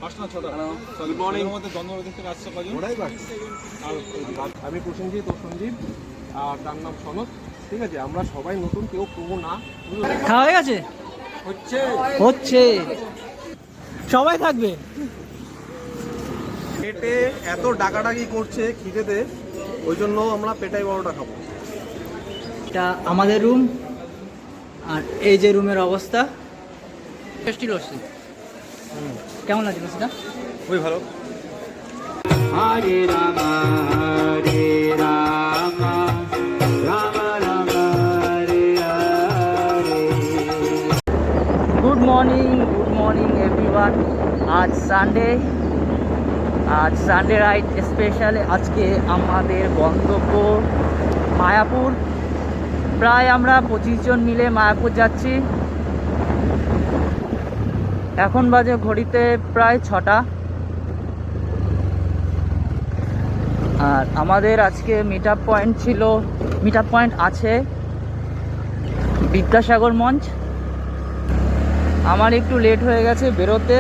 Good morning. আমি প্রসেনজিৎ ও সঞ্জীব, আর তার নাম সনদ। ঠিক আছে, আমরা সবাই নতুন, কেউ পুরো না। খাওয়া হয়ে গেছে? হচ্ছে সবাই থাকবে। পেটে এত ডাকাডাকি করছে খিদেতে, ওই জন্য আমরা পেটাই বড়টা খাবো। এটা আমাদের রুম, আর এই যে রুমের অবস্থা। টেস্টি লস্যি। কেমন লাগছে লস্যিটা? খুবই ভালো। Hare Ram Hare Ram Ram Ram Hare Hare. Good morning everyone. আজ সানডে রাইড স্পেশাল। আজকে আমাদের গন্তব্য মায়াপুর। প্রায় আমরা 25 জন মিলে মায়াপুর যাচ্ছি। এখন বাজে ঘড়িতে প্রায় 6টা। আর আমাদের আজকে মিট আপ পয়েন্ট আছে বিদ্যাসাগর মঞ্চ। আমার একটু লেট হয়ে গেছে বেরোতে।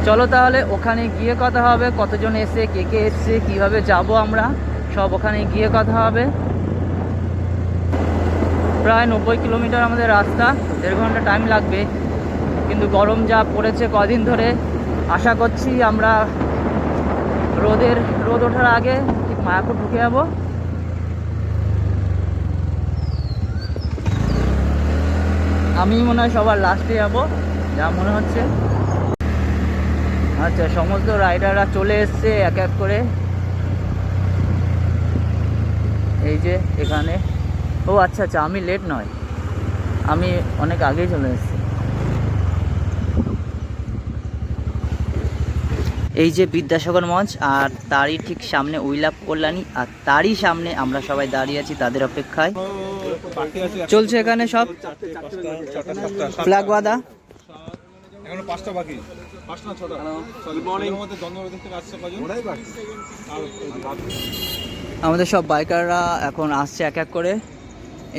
চলো তাহলে ওখানে গিয়ে কথা হবে, কতজন এসে, কে এসছে, কীভাবে যাব আমরা, সব ওখানে গিয়ে কথা হবে। প্রায় 90 কিলোমিটার আমাদের রাস্তা, 1.5 ঘন্টা টাইম লাগবে। কিন্তু গরম যা পড়েছে কদিন ধরে, আশা করছি আমরা রোদ ওঠার আগে ঠিক মায়াপুর ঢুকে যাবো। আমি মনে হয় সবার লাস্টে যাব, যা মনে হচ্ছে। আচ্ছা, সমস্ত রাইডাররা চলে এসছে এক এক করে। এই যে এখানে। ও আচ্ছা, আমি লেট নয়, আমি অনেক আগেই চলে এসেছি। এই যে বিদ্যাসাগর মঞ্চ, আর তারই ঠিক সামনে উইলাভ কল্যাণী, আর তারই সামনে আমরা সবাই দাঁড়িয়ে আছি তাদের অপেক্ষায়। চলছে এখানে সব ফ্ল্যাগ বাঁধা। এখনো 5টা বাকি, 5 না 6টা। Good morning. আমাদের সব বাইকাররা এখন আসছে এক এক করে,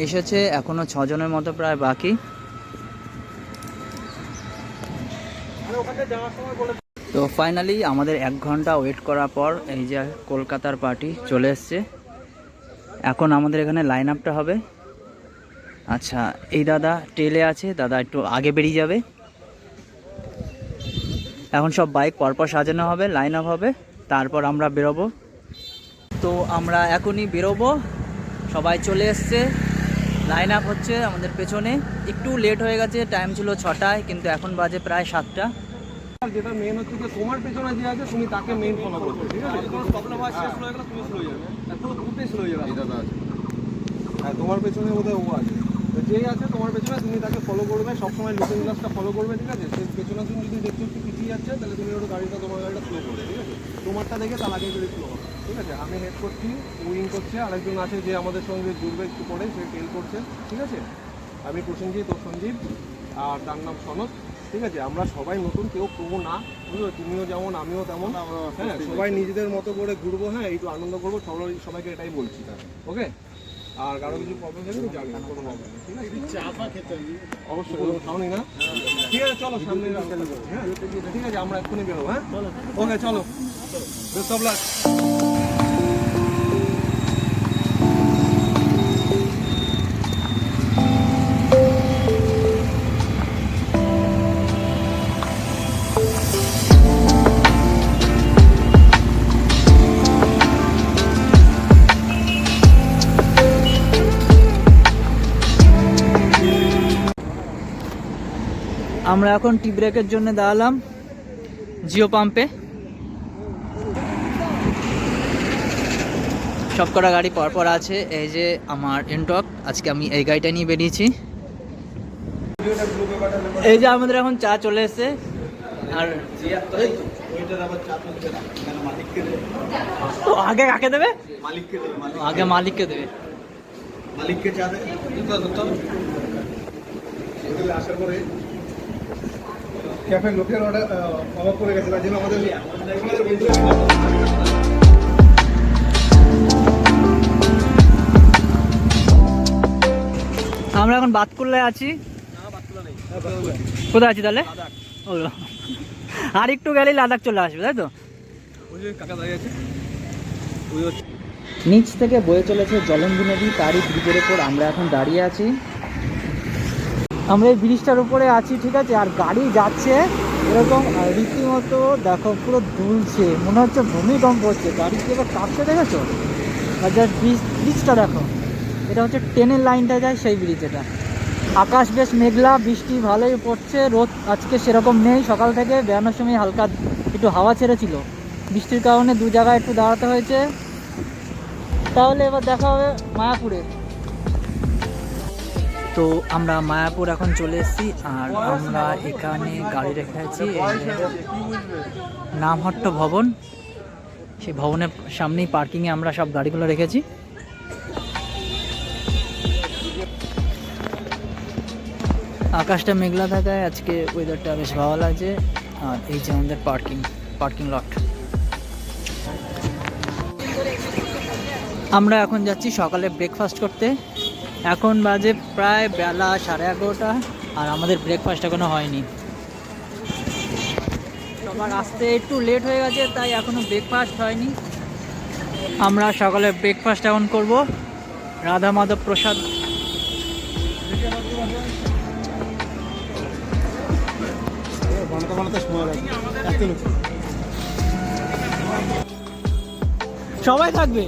এসেছে। এখনো 6 জনের মতো প্রায় বাকি। তো ফাইনালি আমাদের 1 ঘন্টা ওয়েট করার পর এই যে কলকাতার পার্টি চলে এসছে। এখন আমাদের এখানে লাইন আপটা হবে। আচ্ছা, এই দাদা টেলে আছে, দাদা একটু আগে বেরিয়ে যাবে। এখন সব বাইক পরপর সাজানো হবে, লাইন আপ হবে, তারপর আমরা বেরোবো। তো আমরা এখনই বেরোবো, সবাই চলে এসছে, লাইন আপ হচ্ছে আমাদের পেছনে। একটু লেট হয়ে গেছে, টাইম ছিল 6টায়, কিন্তু এখন বাজে প্রায় 7টা। যেটা মেন হচ্ছে যে তোমার পেছনে যে আছে তুমি তাকে মেন ফলো করবে। ঠিক আছে, কোনো প্রবলেম হয়, শেষ হয়ে গেলে তুমি স্লো হয়ে যাবে, পুরো গ্রুপে স্লো হয়ে যাবে। দাদা আছে, হ্যাঁ, তোমার পেছনে বোধহয় ও আছে। তো যেই আছে তোমার পেছনে, তুমি তাকে ফলো করবে সবসময়, লুকিং গ্লাসটা ফলো করবে। ঠিক আছে, সেই পেছনে তুমি যদি দেখছো একটু পিছিয়ে যাচ্ছে, তাহলে তুমি ওটা তোমার গাড়িটা স্লো করবে। ঠিক আছে, তোমারটা দেখে তার আগে যদি স্লো হবে। ঠিক আছে, আমি হেড করছি, উইং করছে, আরেকজন আছে যে আমাদের সঙ্গে জুড়বে একটু পরে, সে টেল করছে। ঠিক আছে, আমি প্রসেনজিৎ ও সঞ্জীব, আর তার নাম সনদ। ঠিক আছে, আমরা সবাই নতুন, কেউ পুরো না, বুঝলো? তুমিও যেমন, আমিও তেমন। হ্যাঁ, সবাই নিজেদের মতো করে ঘুরবো। হ্যাঁ, একটু আনন্দ করবো, সবাইকে এটাই বলছি। ওকে, আর কারো কিছু প্রবলেম থাকলে তো জানি, কোনো প্রবলেম নেই। ঠিক আছে, চা খেতে অবশ্যই খাওনি না? ঠিক আছে, চলো সামনে। হ্যাঁ ঠিক আছে, আমরা এক্ষুনি বেরোবো। হ্যাঁ, ওকে, চলো, বেস্ট অফ লাক। আমরা এখন টি ব্রেকের জন্য দাঁড়ালাম জিও পাম্পে। সব কটা গাড়ি পরপর আছে। এই যে আমার এনটক, আজকে আমি এই গাড়িটা নিয়ে বেরিয়েছি। এই যে আমাদের এখন চা চলে এসছে। আর আগে কাকে দেবে? আগে মালিককে দেবে। মালিককে চা দেবে। আসার পরে ক্যাফে লোকের অভাব করে গেছে, তার জন্য আমাদের আমরা এখন বাতকুল্লায় আছি। কোথায় আছি তাহলে? আর একটু গেলেই লাদাখ চলে আসবে, তাই তো? ওই যে কাকা দাঁড়িয়ে আছে, ওই হচ্ছে নিচ থেকে বয়ে চলেছে জলন্ধি নদী, তারই ব্রিজের ওপর আমরা এখন দাঁড়িয়ে আছি। আমরা এই ব্রিজটার উপরে আছি, ঠিক আছে, আর গাড়ি যাচ্ছে এরকম রীতিমতো, দেখো পুরো দুলছে, মনে হচ্ছে ভূমিকম্প হচ্ছে, গাড়ি কি এবার কাঁপছে, দেখেছো? আর যার ব্রিজটা দেখো, এটা হচ্ছে ট্রেনের লাইনটা যায় সেই ব্রিজ এটা। আকাশ বেশ মেঘলা, বৃষ্টি ভালোই পড়ছে, রোদ আজকে সেরকম নেই, সকাল থেকে বেরোনোর সময় হালকা একটু হাওয়া ছেড়েছিল, বৃষ্টির কারণে দু জায়গায় একটু দাঁড়াতে হয়েছে। তাহলে এবার দেখা হবে মায়াপুরে। তো আমরা মায়াপুর এখন চলে এসেছি, আর আমরা এখানে গাড়ি রেখে আছি নামহট্ট ভবন, সেই ভবনের সামনেই পার্কিংয়ে আমরা সব গাড়িগুলো রেখেছি। আকাশটা মেঘলা থাকায় আজকে ওয়েদারটা বেশ ভালো লাগছে। আর এই যে আমাদের পার্কিং লট। আমরা এখন যাচ্ছি সকালে ব্রেকফাস্ট করতে। এখন বাজে প্রায় বেলা 11:30, আর আমাদের ব্রেকফাস্ট এখনো হয়নি। সবার আসতে একটু লেট হয়ে গেছে, তাই এখনো ব্রেকফাস্ট হয়নি। আমরা সকালে ব্রেকফাস্ট এখন করব রাধা মাধব প্রসাদ। সবাই থাকবে,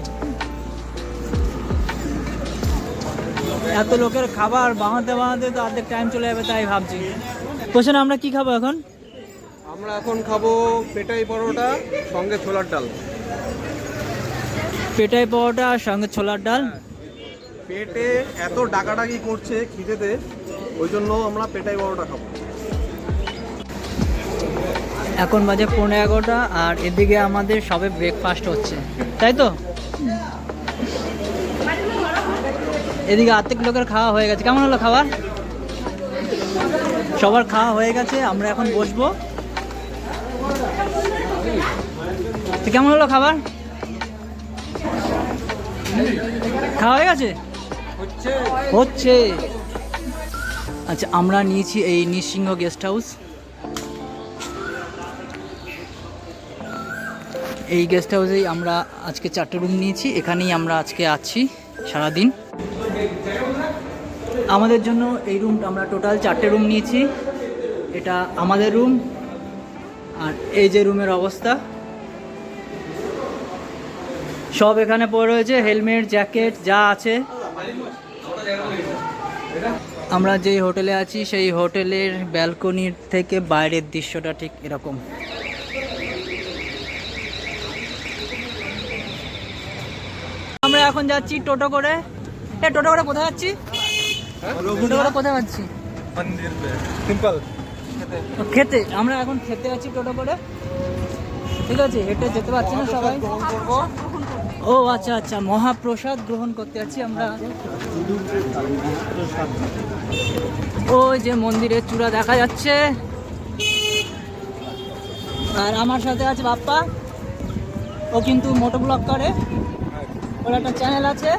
এত লোকের খাবার বানাতে তো অর্ধেক টাইম চলে যাবে, তাই ভাবছি। কোশ্চেন আমরা কি খাবো এখন? আমরা এখন খাবো পেটাই পরোটা সঙ্গে ছোলার ডাল। পেটাই পরোটা আর সঙ্গে ছোলার ডাল। পেটে এত ডাকাডাকি করছে খিদেতে, ওই জন্য আমরা পেটাই পরোটা খাবো। এখন বাজে 11:15, আর এদিকে আমাদের সবে ব্রেকফাস্ট হচ্ছে, তাই তো? এদিকে অর্ধেক লোকের খাওয়া হয়ে গেছে। কেমন হলো খাবার? সবার খাওয়া হয়ে গেছে, আমরা এখন বসবো। কেমন হলো খাবার? খাওয়া হয়ে গেছে? হচ্ছে। আচ্ছা, আমরা নিয়েছি এই নৃসিংহ গেস্ট হাউস। এই গেস্ট হাউসেই আমরা আজকে 4টে রুম নিয়েছি, এখানেই আমরা আজকে আছি সারাদিন। আমাদের জন্য এই রুমটা, আমরা টোটাল 4টে রুম নিয়েছি। এটা আমাদের রুম, আর এই যে রুমের অবস্থা, সব এখানে পড়ে রয়েছে, হেলমেট, জ্যাকেট যা আছে। আমরা যেই হোটেলে আছি সেই হোটেলের ব্যালকনির থেকে বাইরের দৃশ্যটা ঠিক এরকম। আমরা এখন যাচ্ছি টোটো করে। টোটো করে কোথায় যাচ্ছি? টোটো করে কোথায় যাচ্ছি? খেতে। আমরা এখন খেতে যাচ্ছি টোটো করে, ঠিক আছে? হেঁটে যেতে পারছি না সবাই। ও আচ্ছা আচ্ছা, মহাপ্রসাদ গ্রহণ করতে যাচ্ছি আমরা। ওই যে মন্দিরের চূড়া দেখা যাচ্ছে, আর আমার সাথে আছে বাপ্পা, ও কিন্তু মোটো ব্লগ করে, ওর একটা চ্যানেল আছে।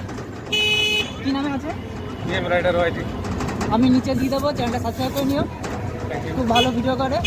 কি নামে আছে? আমি নিচে দিয়ে দেবো, চ্যানেলটা সাবস্ক্রাইব করে নিও, খুব ভালো ভিডিও করে।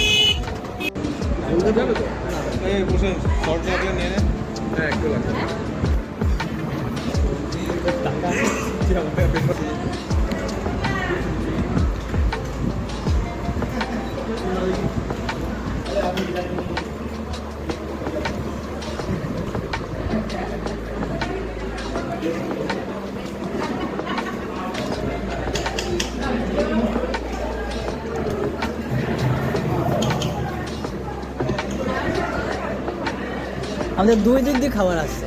আমাদের দুই দিক দিয়ে খাবার আসছে।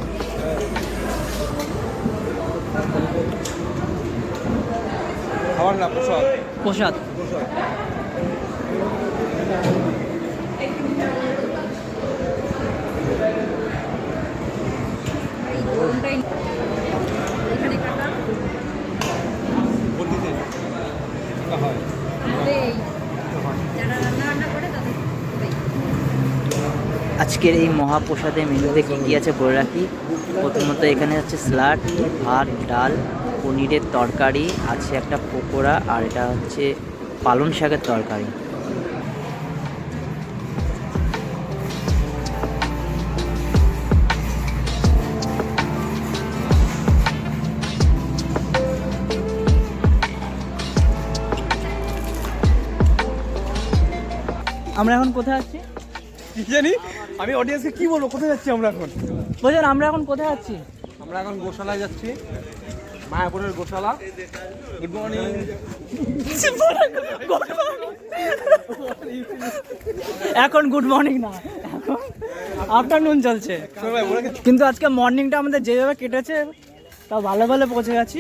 খাবার না, প্রসাদ। প্রসাদ। আজকের এই মহাপ্রসাদের মেনুতে কী কী আছে বলে রাখি। প্রথমত এখানে হচ্ছে স্যালাড, ভাত, ডাল, পনিরের তরকারি আছে, একটা পকোড়া, আর এটা হচ্ছে পালং শাকের তরকারি। আমরা এখন কোথায় আছি? কি জানি, আমি অডিয়েন্সকে কি বলবো, কোথায় যাচ্ছি আমরা এখন? বলছেন আমরা এখন কোথায় আছি? আমরা এখন গোশালায় যাচ্ছি, মায়াপুরের গোশালা। Good morning. এখন গুড মর্নিং না, এখন আফটারনুন চলছে, কিন্তু আজকে মর্নিংটা আমাদের যেভাবে কেটেছে তা ভালো ভালো পৌঁছে গেছি।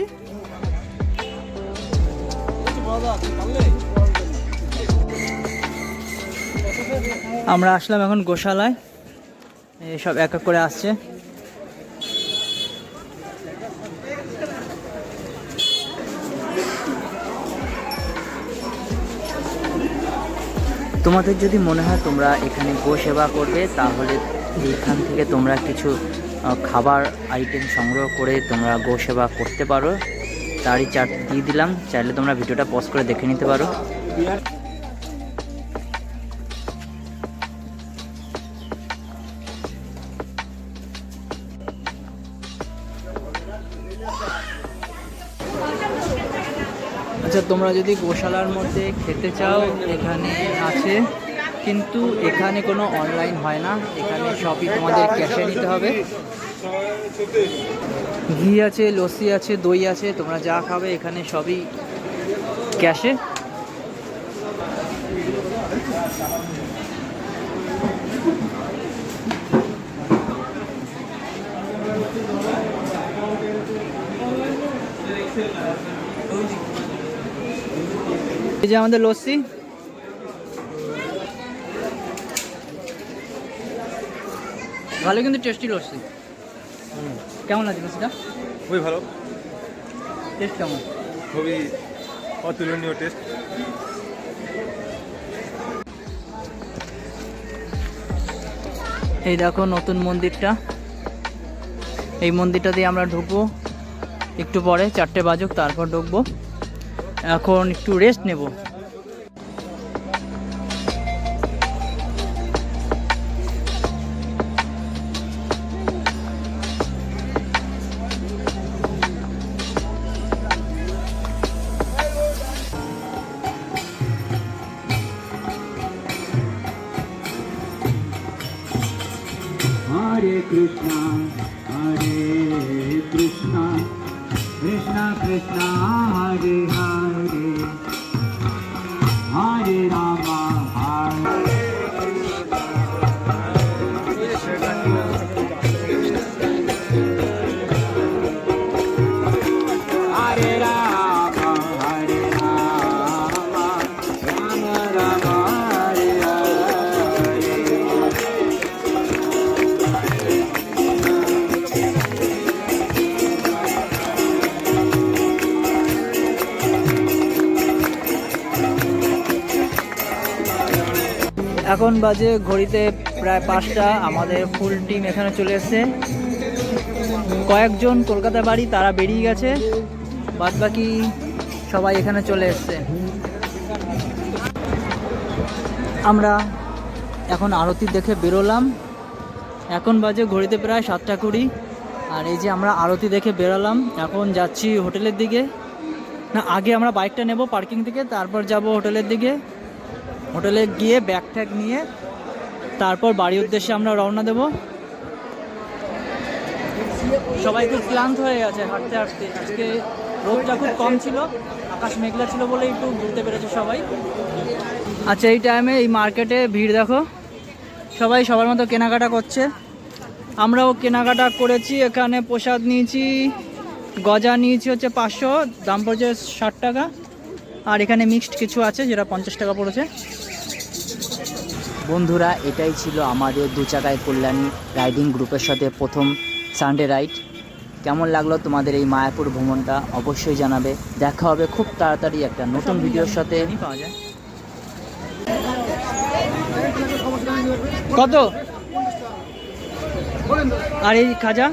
আমরা আসলাম এখন গোশালায়, সব এক এক করে আসছে। তোমাদের যদি মনে হয় তোমরা এখানে গো সেবা করবে, তাহলে এইখান থেকে তোমরা কিছু খাবার আইটেম সংগ্রহ করে তোমরা গো সেবা করতে পারো। তারই চার্ট দিয়ে দিলাম, চাইলে তোমরা ভিডিওটা পজ করে দেখে নিতে পারো। আচ্ছা, তোমরা যদি গোশালার মধ্যে খেতে চাও এখানে আছে, কিন্তু এখানে কোনো অনলাইন হয় না, এখানে সবই তোমাদের ক্যাশে নিতে হবে। ঘি আছে, লস্যি আছে, দই আছে, তোমরা যা খাবে এখানে সবই ক্যাশে। এই যে আমাদের লস্যি, ভালো কিন্তু টেস্টি লস্যি। কেমন আছে লস্যিটা? খুবই ভালো, টেস্ট কেমন? খুবই অতুলনীয় টেস্ট। এই দেখো নতুন মন্দিরটা, এই মন্দিরটা দিয়ে আমরা ঢুকবো একটু পরে, 4টে বাজুক তারপর ঢুকবো। এখন একটু রেস্ট নেব। Hare Krishna, Krishna Krishna, Hare Hare, Hare Rama, Hare Rama, Hare Rama, Rama Rama, Hare Hare. এখন বাজে ঘড়িতে প্রায় 5টা। আমাদের ফুল টিম এখানে চলে এসেছে। কয়েকজন কলকাতা বাড়ি, তারা বেরিয়ে গেছে, বাদবাকি সবাই এখানে চলে এসেছে। আমরা এখন আরতি দেখে বেরোলাম। এখন বাজে ঘড়িতে প্রায় 7টা 20। আর এই যে আমরা আরতি দেখে বেরোলাম, এখন যাচ্ছি হোটেলের দিকে। না, আগে আমরা বাইকটা নেব পার্কিং থেকে, তারপর যাব হোটেলের দিকে। হোটেলে গিয়ে ব্যাগ ট্যাগ নিয়ে তারপর বাড়ির উদ্দেশ্যে আমরা রওনা দেব। সবাই খুব ক্লান্ত হয়ে গেছে হাঁটতে হাঁটতে। আজকে রোদটা খুব কম ছিল, আকাশ মেঘলা ছিল বলে একটু ঘুরতে পেরেছে সবাই। আচ্ছা, এই টাইমে এই মার্কেটে ভিড় দেখো, সবাই সবার মতো কেনাকাটা করছে। আমরাও কেনাকাটা করেছি। এখানে প্রসাদ নিয়েছি, গজা নিয়েছি হচ্ছে 500, দাম পড়ছে 60 টাকা। আর এখানে মিক্সড কিছু আছে যেটা 50 টাকা পড়েছে। বন্ধুরা, এটাই ছিল আমাদের 2 চাকায় কল্যাণী রাইডিং গ্রুপের সাথে প্রথম সানডে রাইড। কেমন লাগলো তোমাদের এই মায়াপুর ভ্রমণটা অবশ্যই জানাবে। দেখা হবে খুব তাড়াতাড়ি একটা নতুন ভিডিওর সাথে। পাওয়া যায় কত? আর এই খাজা